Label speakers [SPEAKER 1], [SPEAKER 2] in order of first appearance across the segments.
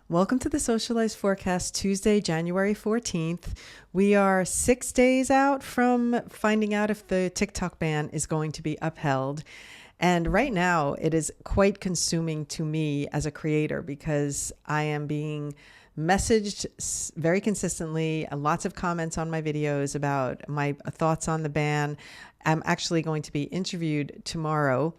[SPEAKER 1] Welcome to the Socialize forecast, Tuesday, January 14th. We are 6 days out from finding out if the TikTok ban is going to be upheld. And right now, it is quite consuming to me as a creator because I am being messaged very consistently, lots of comments on my videos about my thoughts on the ban. I'm actually going to be interviewed tomorrow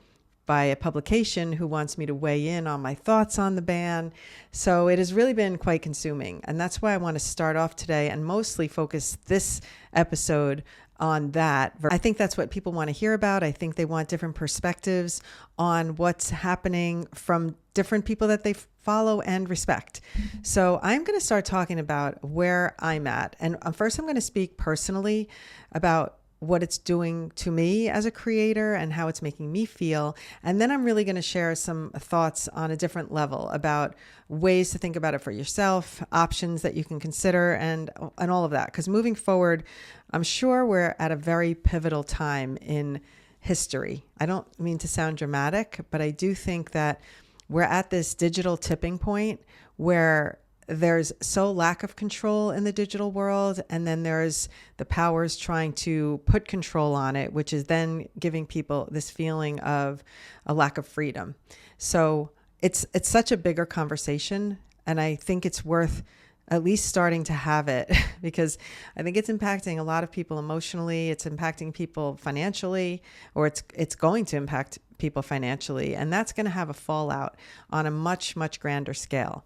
[SPEAKER 1] by a publication who wants me to weigh in on my thoughts on the ban. So it has really been quite consuming. And that's why I want to start off today and mostly focus this episode on that. I think that's what people want to hear about. I think they want different perspectives on what's happening from different people that they follow and respect. So I'm going to start talking about where I'm at. And first I'm going to speak personally about what it's doing to me as a creator and how it's making me feel. And then I'm really going to share some thoughts on a different level about ways to think about it for yourself, options that you can consider, and all of that. Because moving forward, I'm sure we're at a very pivotal time in history. I don't mean to sound dramatic, but I do think that we're at this digital tipping point where there's so lack of control in the digital world, and then there's the powers trying to put control on it, which is then giving people this feeling of a lack of freedom. So it's such a bigger conversation, and I think it's worth at least starting to have it because I think it's impacting a lot of people emotionally. It's impacting people financially, or it's going to impact people financially, and that's going to have a fallout on a much, much grander scale.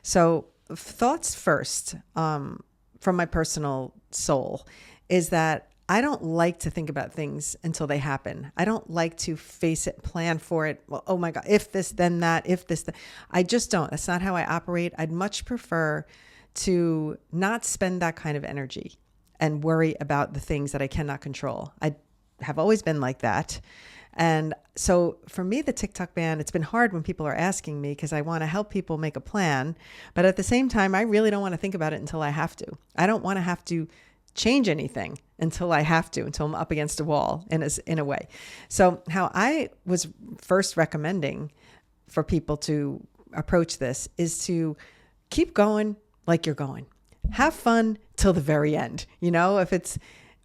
[SPEAKER 1] So thoughts first, from my personal soul, is that I don't like to think about things until they happen. I don't like to face it, plan for it. Well, oh my God, if this, then that, if this, then. I just don't. That's not how I operate. I'd much prefer to not spend that kind of energy and worry about the things that I cannot control. I have always been like that. And so for me, the TikTok ban, it's been hard when people are asking me because I want to help people make a plan. But at the same time, I really don't want to think about it until I have to. I don't want to have to change anything until I have to, until I'm up against a wall in a way. So how I was first recommending for people to approach this is to keep going like you're going. Have fun till the very end. You know, if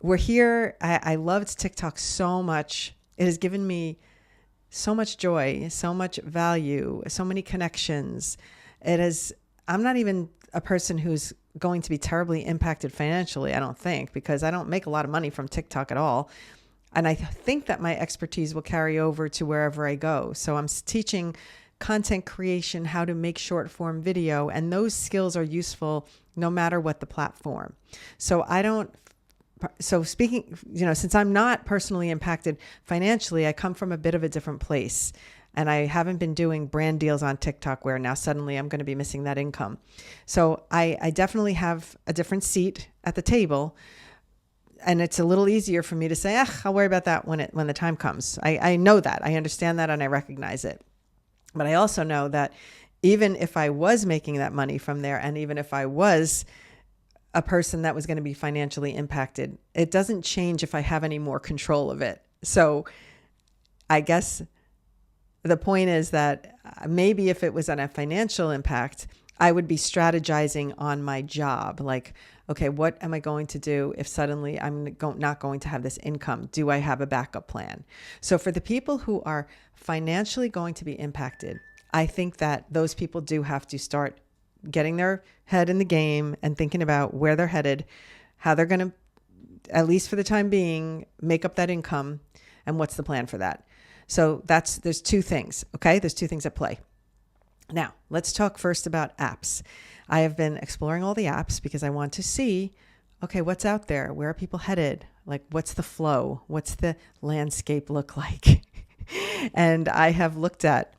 [SPEAKER 1] we're here, I loved TikTok so much. It has given me so much joy, so much value, so many connections. I'm not even a person who's going to be terribly impacted financially, I don't think, because I don't make a lot of money from TikTok at all. And I think that my expertise will carry over to wherever I go. So I'm teaching content creation, how to make short form video, and those skills are useful no matter what the platform. So speaking, since I'm not personally impacted financially, I come from a bit of a different place, and I haven't been doing brand deals on TikTok where now suddenly I'm going to be missing that income. So I definitely have a different seat at the table, and it's a little easier for me to say, I'll worry about that when the time comes. I know that, I understand that, and I recognize it. But I also know that even if I was making that money from there, and even if I was a person that was going to be financially impacted, it doesn't change if I have any more control of it. So I guess the point is that maybe if it was on a financial impact, I would be strategizing on my job. Like, okay, what am I going to do if suddenly I'm not going to have this income? Do I have a backup plan? So for the people who are financially going to be impacted, I think that those people do have to start getting their head in the game and thinking about where they're headed, how they're going to, at least for the time being, make up that income, and what's the plan for that. So there's two things, okay? There's two things at play. Now, let's talk first about apps. I have been exploring all the apps because I want to see, okay, what's out there? Where are people headed? Like, what's the flow? What's the landscape look like? And I have looked at,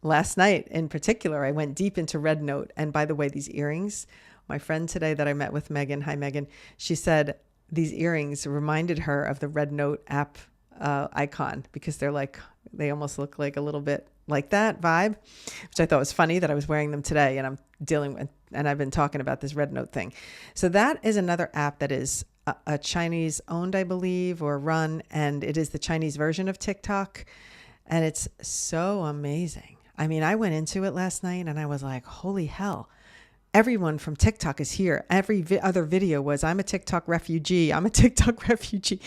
[SPEAKER 1] last night in particular, I went deep into RedNote. And by the way, these earrings, my friend today that I met with, Megan, hi Megan, she said these earrings reminded her of the RedNote app icon because they almost look like a little bit like that vibe, which I thought was funny that I was wearing them today, and I've been talking about this RedNote thing. So that is another app that is a Chinese owned, I believe, or run, and it is the Chinese version of TikTok. And it's so amazing. I mean, I went into it last night and I was like, holy hell. everyone from TikTok is here. Every other video was, I'm a TikTok refugee. I'm a TikTok refugee.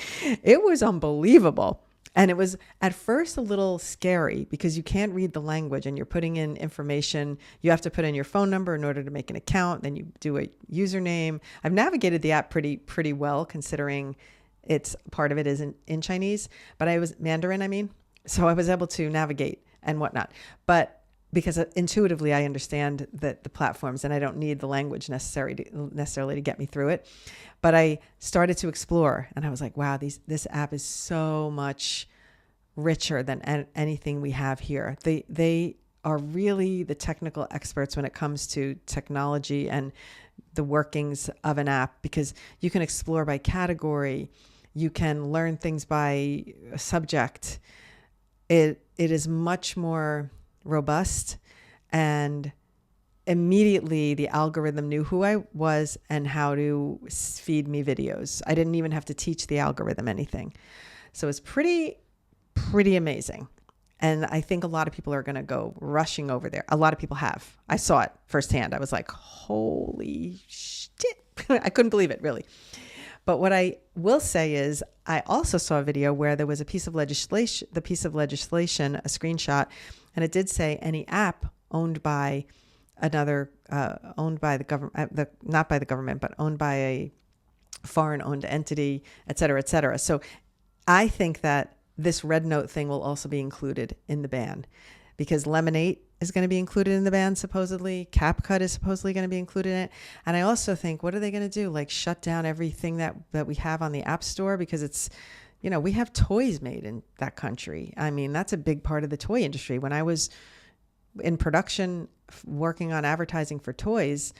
[SPEAKER 1] It was unbelievable. And it was at first a little scary because you can't read the language and you're putting in information. You have to put in your phone number in order to make an account. Then you do a username. I've navigated the app pretty well, considering it's part of it is in Chinese, but I was Mandarin, I mean. So I was able to navigate and whatnot. But because intuitively I understand that the platforms and I don't need the language necessarily to get me through it. But I started to explore and I was like, wow, this app is so much richer than anything we have here. They are really the technical experts when it comes to technology and the workings of an app, because you can explore by category. You can learn things by subject. It is much more robust, and immediately the algorithm knew who I was and how to feed me videos. I didn't even have to teach the algorithm anything. So it's pretty amazing. And I think a lot of people are going to go rushing over there. A lot of people have. I saw it firsthand. I was like, holy shit. I couldn't believe it, really. But what I will say is I also saw a video where there was a piece of legislation, a screenshot, and it did say any app owned by another, owned by the government, not by the government, but owned by a foreign owned entity, et cetera, et cetera. So I think that this RedNote thing will also be included in the ban, because Lemon8 is going to be included in the ban, supposedly. CapCut is supposedly going to be included in it. And I also think, what are they going to do? Like shut down everything that we have on the App Store? Because it's, we have toys made in that country. I mean, that's a big part of the toy industry. When I was in production working on advertising for toys,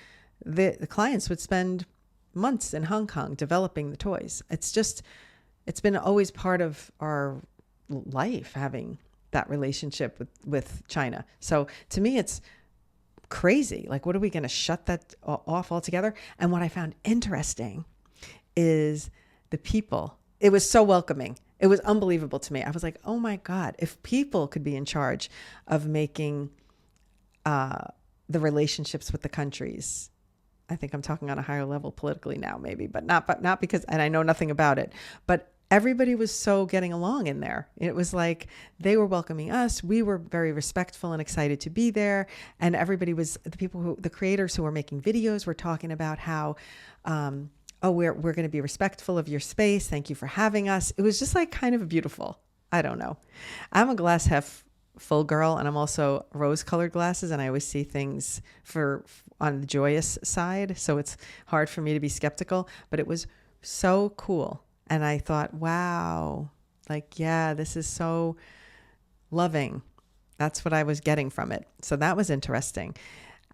[SPEAKER 1] the clients would spend months in Hong Kong developing the toys. It's been always part of our life, having that relationship with China. So to me, it's crazy. Like, what are we going to shut that off altogether? And what I found interesting is the people. It was so welcoming. It was unbelievable to me. I was like, oh my God, if people could be in charge of making the relationships with the countries. I think I'm talking on a higher level politically now, maybe, but not because, and I know nothing about it, but everybody was so getting along in there. It was like they were welcoming us. We were very respectful and excited to be there. And everybody was, the creators who were making videos were talking about how, we're going to be respectful of your space. Thank you for having us. It was just like kind of beautiful. I don't know. I'm a glass half full girl, and I'm also rose-colored glasses, and I always see things on the joyous side. So it's hard for me to be skeptical, but it was so cool. And I thought, wow, like, yeah, this is so loving. That's what I was getting from it. So that was interesting.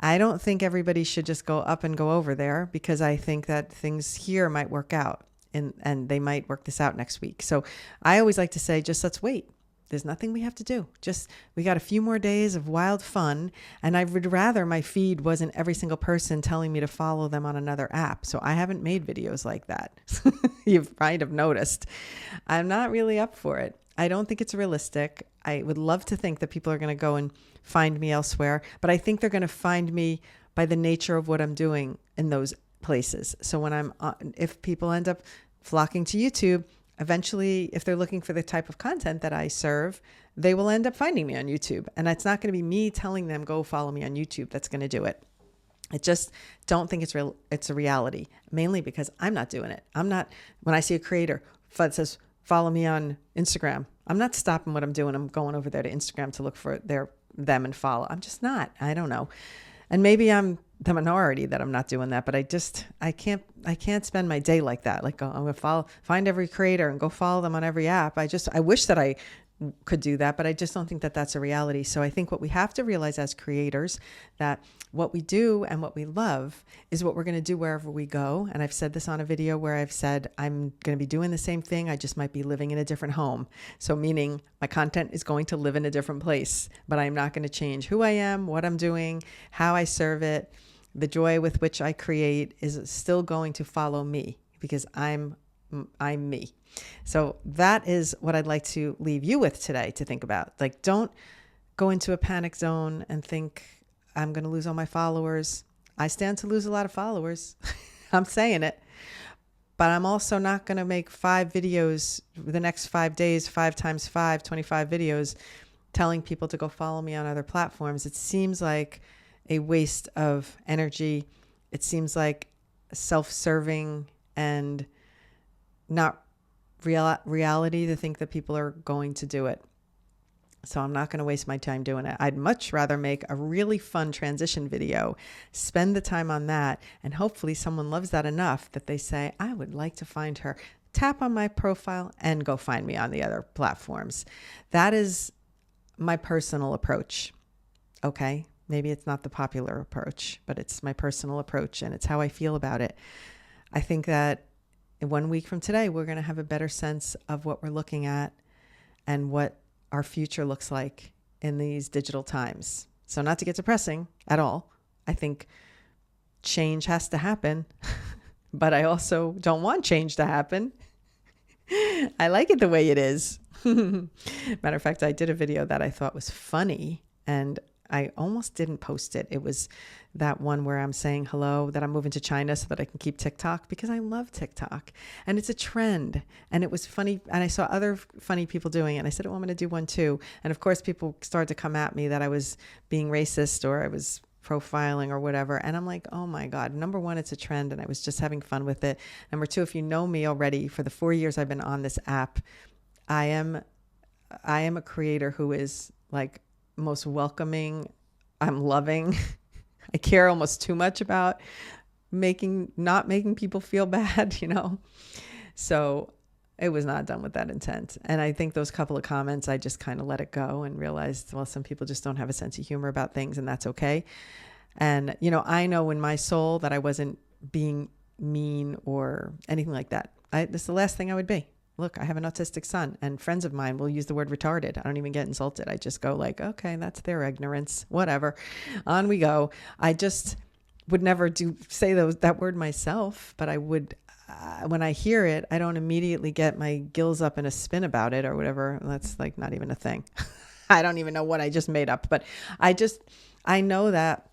[SPEAKER 1] I don't think everybody should just go up and go over there, because I think that things here might work out and they might work this out next week. So I always like to say, just let's wait. There's nothing we have to do. We got a few more days of wild fun. And I would rather my feed wasn't every single person telling me to follow them on another app. So I haven't made videos like that. You might have noticed. I'm not really up for it. I don't think it's realistic. I would love to think that people are going to go and find me elsewhere, but I think they're going to find me by the nature of what I'm doing in those places. So when if people end up flocking to YouTube, eventually, if they're looking for the type of content that I serve, they will end up finding me on YouTube. And it's not going to be me telling them, go follow me on YouTube, that's going to do it. I just don't think it's a reality, mainly because I'm not doing it. When I see a creator that says, follow me on Instagram, I'm not stopping what I'm doing. I'm going over there to Instagram to look for them and follow. I'm just not. I don't know. And maybe I'm the minority that I'm not doing that, but I can't spend my day like that. Like, I'm going to find every creator and go follow them on every app. I wish that I could do that, but I just don't think that that's a reality. So I think what we have to realize as creators, that what we do and what we love is what we're going to do wherever we go. And I've said this on a video where I've said, I'm going to be doing the same thing. I just might be living in a different home. So meaning my content is going to live in a different place, but I'm not going to change who I am, what I'm doing, how I serve it. The joy with which I create is still going to follow me, because I'm me. So that is what I'd like to leave you with today to think about. Like, don't go into a panic zone and think I'm going to lose all my followers. I stand to lose a lot of followers. I'm saying it. But I'm also not going to make 5 videos the next 5 days, 5 times 5, 25 videos telling people to go follow me on other platforms. It seems like a waste of energy. It seems like self-serving and not reality to think that people are going to do it. So I'm not going to waste my time doing it. I'd much rather make a really fun transition video, spend the time on that, and hopefully someone loves that enough that they say, I would like to find her. Tap on my profile and go find me on the other platforms. That is my personal approach. Okay? Maybe it's not the popular approach, but it's my personal approach and it's how I feel about it. I think that in 1 week from today, we're going to have a better sense of what we're looking at and what our future looks like in these digital times. So not to get depressing at all. I think change has to happen, but I also don't want change to happen. I like it the way it is. Matter of fact, I did a video that I thought was funny and I almost didn't post it. It was that one where I'm saying hello, that I'm moving to China so that I can keep TikTok because I love TikTok and it's a trend and it was funny. And I saw other funny people doing it and I said, oh, I'm going to do one too. And of course, people started to come at me that I was being racist or I was profiling or whatever. And I'm like, oh my God, number one, it's a trend and I was just having fun with it. Number two, if you know me already, for the 4 years I've been on this app, I am a creator who is like most welcoming. I'm loving. I care almost too much about not making people feel bad, So it was not done with that intent. And I think those couple of comments, I just kind of let it go and realized, well, some people just don't have a sense of humor about things and that's okay. And, I know in my soul that I wasn't being mean or anything like that. This is the last thing I would be. Look, I have an autistic son and friends of mine will use the word retarded. I don't even get insulted. I just go like, okay, that's their ignorance, whatever. On we go. I just would never say that word myself, but I would, when I hear it, I don't immediately get my gills up in a spin about it or whatever. That's like not even a thing. I don't even know what I just made up, but I know that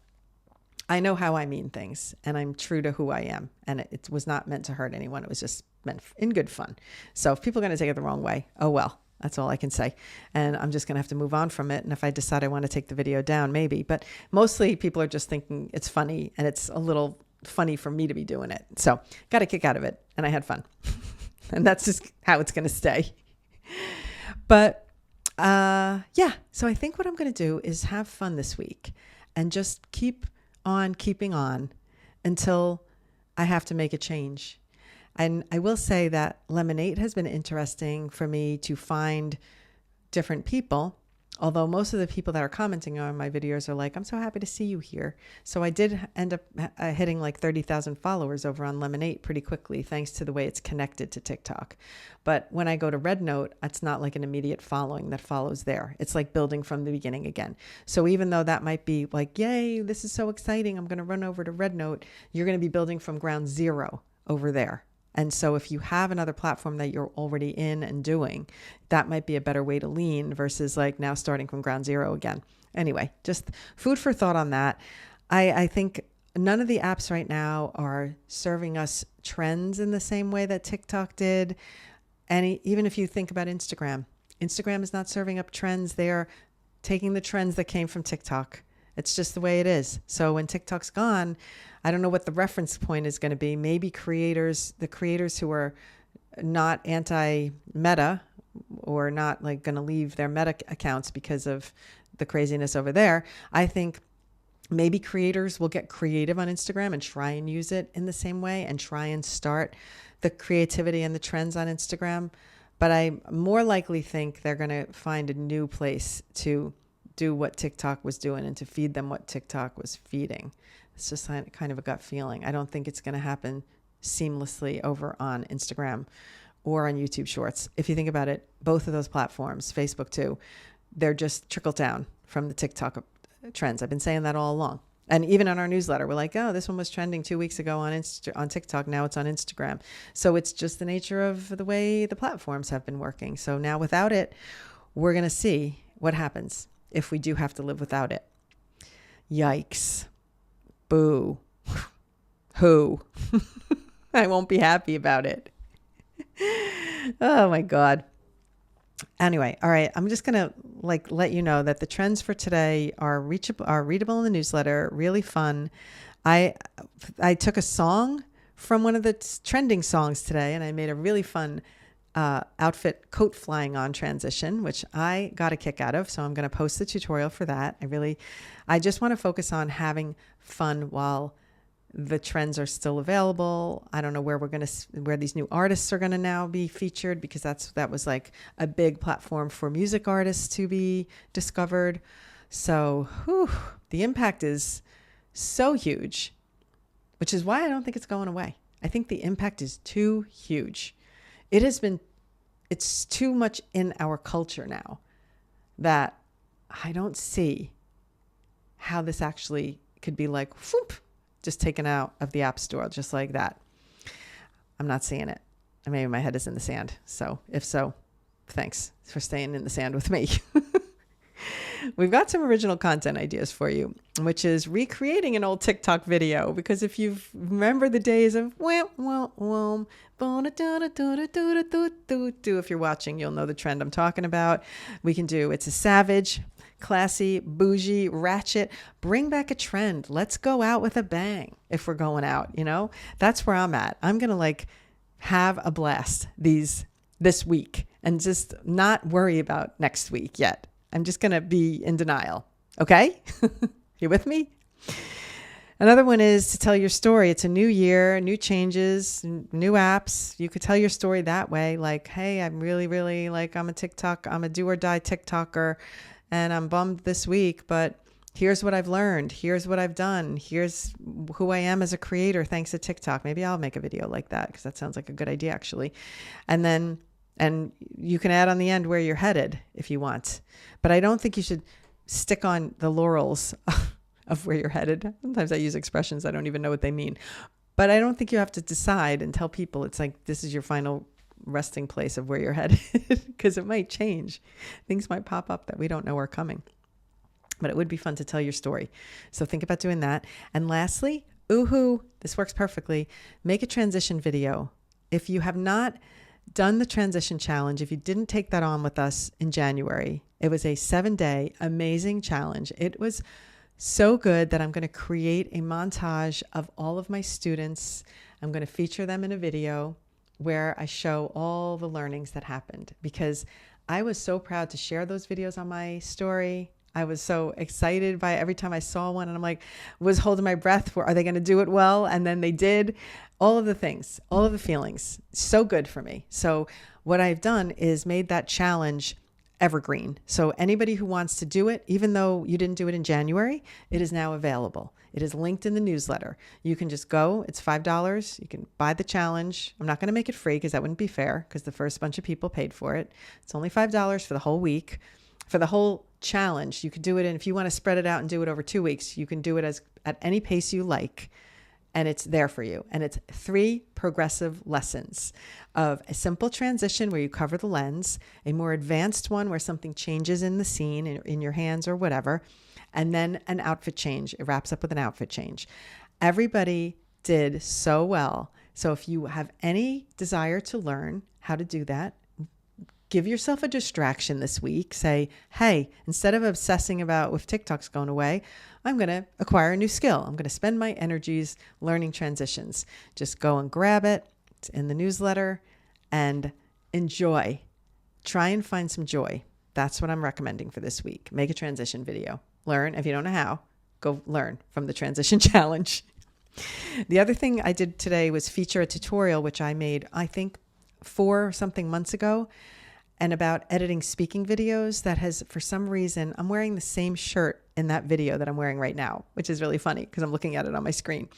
[SPEAKER 1] I know how I mean things and I'm true to who I am. And it was not meant to hurt anyone. It was just meant in good fun. So if people are going to take it the wrong way, oh well, that's all I can say. And I'm just going to have to move on from it. And if I decide I want to take the video down, maybe, but mostly people are just thinking it's funny and it's a little funny for me to be doing it. So got a kick out of it and I had fun and that's just how it's going to stay. But yeah, so I think what I'm going to do is have fun this week and just keep on keeping on until I have to make a change. And I will say that Lemon8 has been interesting for me to find different people, although most of the people that are commenting on my videos are like, I'm so happy to see you here. So I did end up hitting like 30,000 followers over on Lemon8 pretty quickly, thanks to the way it's connected to TikTok. But when I go to RedNote, it's not like an immediate following that follows there. It's like building from the beginning again. So even though that might be like, yay, this is so exciting, I'm going to run over to RedNote, you're going to be building from ground zero over there. And so if you have another platform that you're already in and doing, that might be a better way to lean versus like now starting from ground zero again. Anyway, just food for thought on that. I think none of the apps right now are serving us trends in the same way that TikTok did. And even if you think about Instagram is not serving up trends. They're taking the trends that came from TikTok. It's just the way it is. So when TikTok's gone, I don't know what the reference point is going to be. Maybe the creators who are not anti-Meta or not like going to leave their Meta accounts because of the craziness over there. I think maybe creators will get creative on Instagram and try and use it in the same way and try and start the creativity and the trends on Instagram. But I more likely think they're going to find a new place to do what TikTok was doing and to feed them what TikTok was feeding. It's just kind of a gut feeling. I don't think it's going to happen seamlessly over on Instagram or on YouTube Shorts. If you think about it, both of those platforms, Facebook too, they're just trickle down from the TikTok trends. I've been saying that all along. And even on our newsletter, we're like, oh, this one was trending 2 weeks ago on TikTok. Now it's on Instagram. So it's just the nature of the way the platforms have been working. So now without it, we're going to see what happens if we do have to live without it. Yikes. Boo. Who? I won't be happy about it. Oh my God. Anyway, all right. I'm just gonna let you know that the trends for today are readable in the newsletter. Really fun. I took a song from one of the trending songs today, and I made a really fun outfit coat flying on transition, which I got a kick out of. So I'm going to post the tutorial for that. I just want to focus on having fun while the trends are still available. I don't know where where these new artists are going to now be featured, because that was like a big platform for music artists to be discovered. So the impact is so huge, which is why I don't think it's going away. I think the impact is too huge. It's too much in our culture now that I don't see how this actually could be like, whoop, just taken out of the App Store, just like that. I'm not seeing it. Maybe my head is in the sand. So if so, thanks for staying in the sand with me. We've got some original content ideas for you, which is recreating an old TikTok video. Because if you remember the days of if you're watching, you'll know the trend I'm talking about. We can do it's a savage, classy, bougie, ratchet, bring back a trend. Let's go out with a bang if we're going out, That's where I'm at. I'm going to have a blast this week and just not worry about next week yet. I'm just going to be in denial. Okay? You with me? Another one is to tell your story. It's a new year, new changes, new apps. You could tell your story that way. Like, hey, I'm really, really I'm a do or die TikToker, and I'm bummed this week, but here's what I've learned. Here's what I've done. Here's who I am as a creator thanks to TikTok. Maybe I'll make a video like that, because that sounds like a good idea, actually. And you can add on the end where you're headed if you want. But I don't think you should stick on the laurels of where you're headed. Sometimes I use expressions I don't even know what they mean. But I don't think you have to decide and tell people it's like this is your final resting place of where you're headed, because it might change. Things might pop up that we don't know are coming. But it would be fun to tell your story. So think about doing that. And lastly, this works perfectly. Make a transition video. If you have not done the transition challenge, if you didn't take that on with us in January, it was a 7-day amazing challenge. It was so good that I'm going to create a montage of all of my students. I'm going to feature them in a video where I show all the learnings that happened, because I was so proud to share those videos on my story. I was so excited by every time I saw one, and was holding my breath. Are they going to do it well? And then they did. All of the things, all of the feelings, so good for me. So what I've done is made that challenge evergreen. So anybody who wants to do it, even though you didn't do it in January, it is now available. It is linked in the newsletter. You can just go. It's $5. You can buy the challenge. I'm not going to make it free, because that wouldn't be fair, because the first bunch of people paid for it. It's only $5 for the whole week. For the whole challenge, you could do it. And if you want to spread it out and do it over 2 weeks, you can do it at any pace you like. And it's there for you. And it's 3 progressive lessons of a simple transition where you cover the lens, a more advanced one where something changes in the scene, in your hands or whatever, and then an outfit change. It wraps up with an outfit change. Everybody did so well. So if you have any desire to learn how to do that, give yourself a distraction this week. Say, hey, instead of obsessing about if TikTok's going away, I'm going to acquire a new skill. I'm going to spend my energies learning transitions. Just go and grab it. It's in the newsletter, and enjoy. Try and find some joy. That's what I'm recommending for this week. Make a transition video. Learn. If you don't know how, go learn from the transition challenge. The other thing I did today was feature a tutorial, which I made, I think, 4 something months ago, and about editing speaking videos that has, for some reason, I'm wearing the same shirt in that video that I'm wearing right now, which is really funny because I'm looking at it on my screen.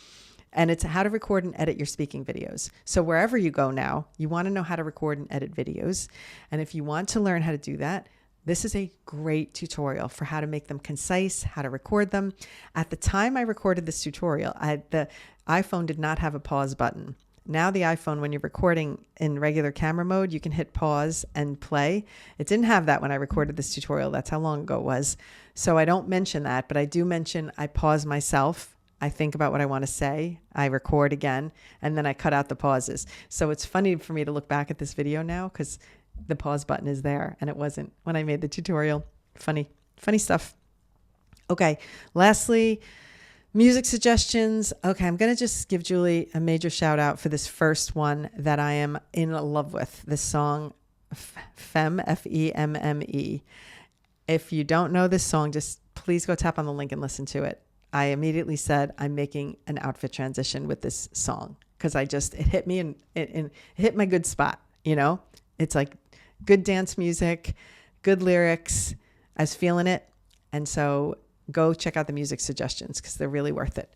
[SPEAKER 1] And it's how to record and edit your speaking videos. So wherever you go now, you want to know how to record and edit videos. And if you want to learn how to do that, this is a great tutorial for how to make them concise, how to record them. At the time I recorded this tutorial, the iPhone did not have a pause button. Now the iPhone, when you're recording in regular camera mode, you can hit pause and play. It didn't have that when I recorded this tutorial. That's how long ago it was. So I don't mention that, but I do mention I pause myself I think about what I want to say, I record again, and then I cut out the pauses. So it's funny for me to look back at this video now because the pause button is there and it wasn't when I made the tutorial. Funny stuff. Okay, lastly, music suggestions. Okay, I'm going to just give Julie a major shout out for this first one that I am in love with. This song, Femme, Femme. If you don't know this song, just please go tap on the link and listen to it. I immediately said, I'm making an outfit transition with this song because it hit me and it hit my good spot. You know, it's like good dance music, good lyrics. I was feeling it. And so go check out the music suggestions because they're really worth it.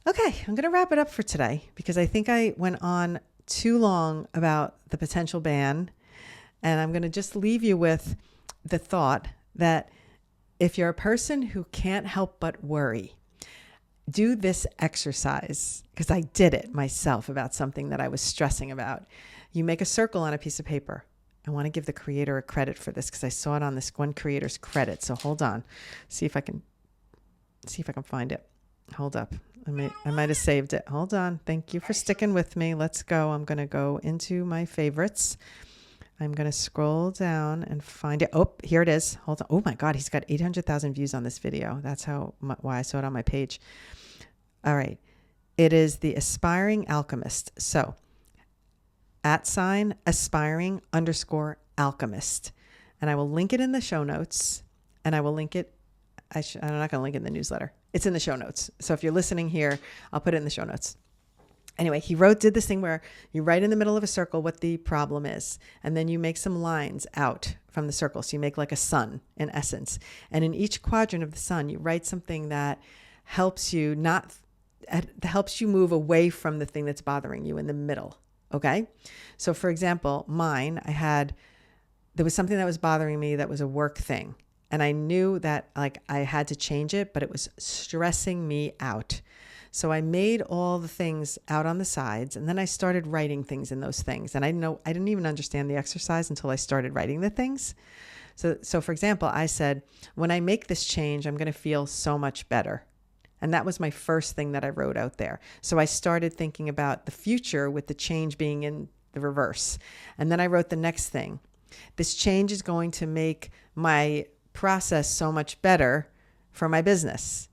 [SPEAKER 1] Okay, I'm going to wrap it up for today because I think I went on too long about the potential ban. And I'm going to just leave you with the thought that if you're a person who can't help but worry, do this exercise because I did it myself about something that I was stressing about. You make a circle on a piece of paper. I want to give the creator a credit for this because I saw it on this one creator's credit. So hold on, see if I can find it. Hold up. I might have saved it. Hold on. Thank you for sticking with me. Let's go. I'm going to go into my favorites. I'm going to scroll down and find it. Oh, here it is. Hold on. Oh my God. He's got 800,000 views on this video. That's why I saw it on my page. All right. It is the Aspiring Alchemist. So @aspiring_alchemist. And I will link it in the show notes and I will link it. I'm not going to link it in the newsletter. It's in the show notes. So if you're listening here, I'll put it in the show notes. Anyway, he did this thing where you write in the middle of a circle what the problem is, and then you make some lines out from the circle. So you make like a sun in essence. And in each quadrant of the sun, you write something that helps you move away from the thing that's bothering you in the middle. Okay. So for example, mine, there was something that was bothering me that was a work thing. And I knew that like I had to change it, but it was stressing me out. So I made all the things out on the sides and then I started writing things in those things. And I didn't even understand the exercise until I started writing the things. So for example, I said, when I make this change, I'm going to feel so much better. And that was my first thing that I wrote out there. So I started thinking about the future with the change being in the reverse. And then I wrote the next thing. This change is going to make my process so much better for my business.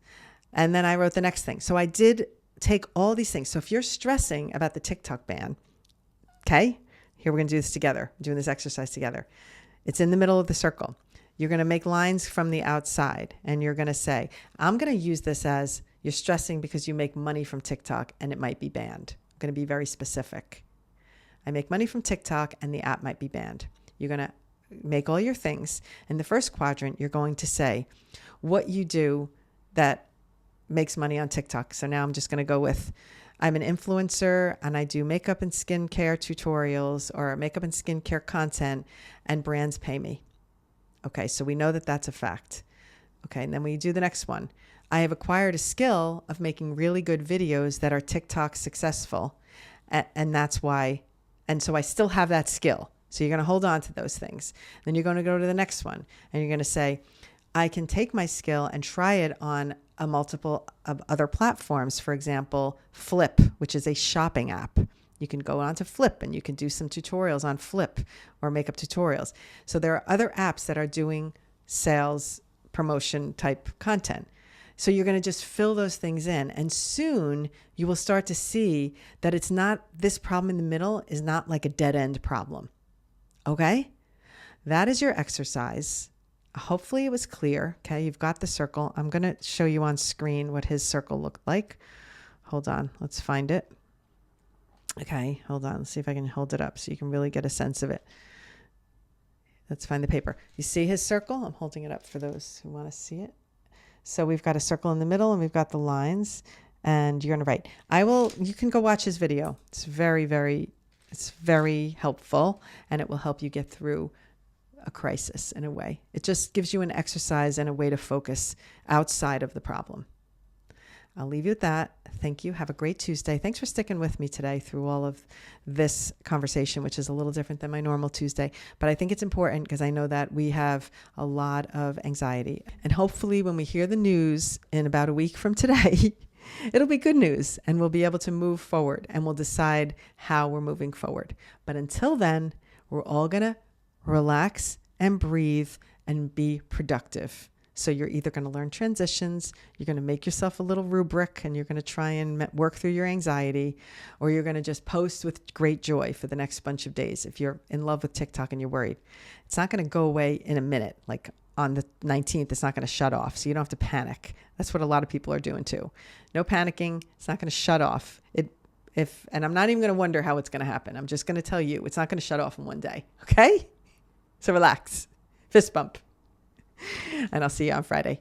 [SPEAKER 1] And then I wrote the next thing. So I did take all these things. So if you're stressing about the TikTok ban, okay, here we're going to do this together, doing this exercise together. It's in the middle of the circle. You're going to make lines from the outside and you're going to say, I'm going to use this as you're stressing because you make money from TikTok and it might be banned. I'm going to be very specific. I make money from TikTok and the app might be banned. You're going to make all your things. In the first quadrant, you're going to say what you do that makes money on TikTok. So now I'm just going to go with, I'm an influencer and I do makeup and skincare tutorials or makeup and skincare content and brands pay me. Okay, so we know that that's a fact. Okay, and then we do the next one. I have acquired a skill of making really good videos that are TikTok successful. And that's why, and so I still have that skill. So you're going to hold on to those things. Then you're going to go to the next one and you're going to say, I can take my skill and try it on a multiple of other platforms. For example, Flip, which is a shopping app. You can go on to Flip and you can do some tutorials on Flip or makeup tutorials. So there are other apps that are doing sales promotion type content. So you're going to just fill those things in and soon you will start to see that it's not, this problem in the middle is not like a dead end problem. Okay? That is your exercise. Hopefully it was clear. Okay, you've got the circle. I'm going to show you on screen what his circle looked like. Hold on, let's find it. Okay, hold on. Let's see if I can hold it up so you can really get a sense of it. Let's find the paper. You see his circle? I'm holding it up for those who want to see it. So we've got a circle in the middle and we've got the lines and you're going to write. You can go watch his video. It's very helpful and it will help you get through a crisis in a way. It just gives you an exercise and a way to focus outside of the problem. I'll leave you with that. Thank you. Have a great Tuesday. Thanks for sticking with me today through all of this conversation, which is a little different than my normal Tuesday. But I think it's important because I know that we have a lot of anxiety. And hopefully when we hear the news in about a week from today, It'll be good news, and we'll be able to move forward, and we'll decide how we're moving forward. But until then, we're all going to relax and breathe and be productive. So you're either going to learn transitions, you're going to make yourself a little rubric, and you're going to try and work through your anxiety, or you're going to just post with great joy for the next bunch of days. If you're in love with TikTok and you're worried, it's not going to go away in a minute. Like on the 19th, it's not going to shut off. So you don't have to panic. That's what a lot of people are doing too. No panicking. It's not going to shut off. And I'm not even going to wonder how it's going to happen. I'm just going to tell you, it's not going to shut off in one day. Okay? So relax. Fist bump. And I'll see you on Friday.